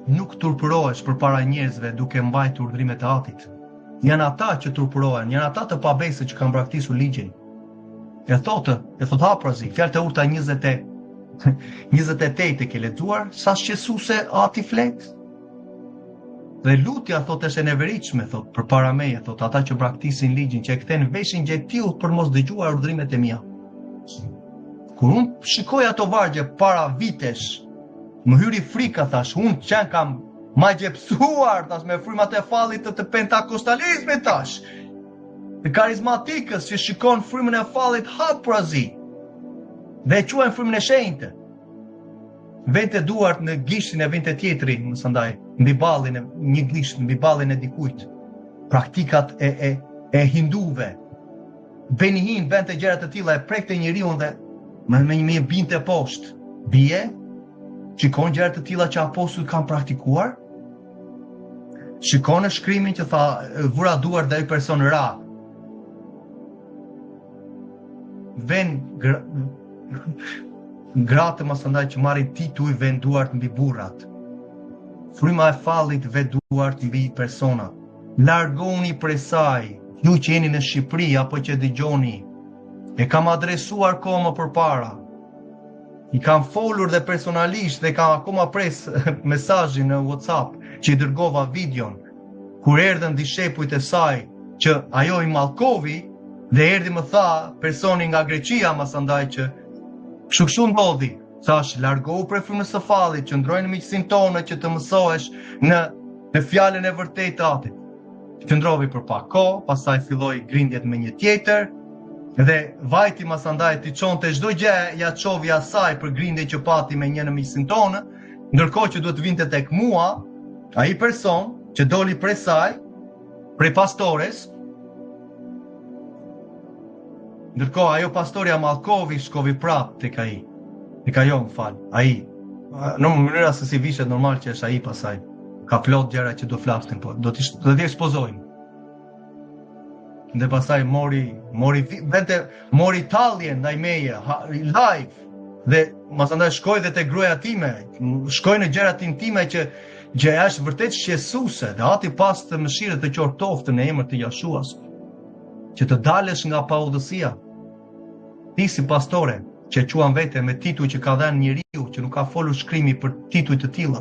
nuk turpërohesh përpara njerëzve duke mbajtur urdhrimet e Atit. Janë ata që turpërohen, janë ata të pabesë që kanë braktisur ligjin. E thot Haprazi, fjalë të urta 28 e ke lexuar, sa shqetësuese Ati flet. Dhe lutja thot është e neveritshme thot përpara meje thot ata që braktisin ligjin, që e kthen veshin gjethiu për mos dëgjuar urdhrimet e mia. Kur unë shikoj ato vargje para vitesh, më hyri frika, thash, unë që kam ma gjepsuar, thash, me frymat e fallit të pentakostalizmit, thash, të karizmatikës që shikon frymën e fallit Haprazi, dhe e quajnë frymën e shenjtë. Vente duart në gishtin e vente tjetri, nëse ndaj, mbi ballin e një gisht, mbi ballin e dikujt. Praktikat e hinduve. Benihin vente gjëra të tilla, e prekte njeriu dhe me binte poshtë. Bie, shikon gjëra të tilla që apostujt kanë praktikuar. Shikon në shkrimin që tha vura duart dhe ai person ra. Ven gratë mos ndaj që marrin tituj vën duart mbi burrat. Fryma e fallit vë duart mbi persona. Largoni prej saj, ju që jeni në Shqipëri apo që dëgjoni. E kam adresuar kohë përpara. I kam folur dhe personalisht dhe kam akoma pres mesazhin në WhatsApp që i dërgova videon kur erdhën dishepujt e saj që ajo i mallkovi dhe erdhi më tha personi nga Greqia masandaj që kështu ndodhi. Thash, largohu prej frymës së fallit, qëndroj në miqësinë tonë që të mësohesh në fjalën e vërtetë të Atit. Qëndrovi për pak kohë, pastaj filloi grindjet me një tjetër. Dhe vajti masandaj t'i çonte çdo gjë, ja çovi asaj për grindje që pati me një në miqësinë tonë, ndërkohë që duhet vinte tek mua, ai person që doli prej saj, prej pastores, ndërkohë ajo pastorja mallkovi shkovi prap tek ai. Tek ajo më fal, ai. Në mënyra se si vishet normal që është ai pasaj. Ka plot gjëra që do flasin, po do t'i ekspozojmë. Dhe pasaj mori tallje ndaj meje, live, dhe masandaj shkoj dhe te gruaja time, shkoj në gjërat intime që është vërtet shqetësuese, dhe Ati pas të mëshirë të qortoftë në emër të Jashuas, që të dalesh nga paudhësia. Ti si pastore, që quan vete me tituj që ka dhënë njeriu, që nuk ka folur shkrimi për tituj të tilla.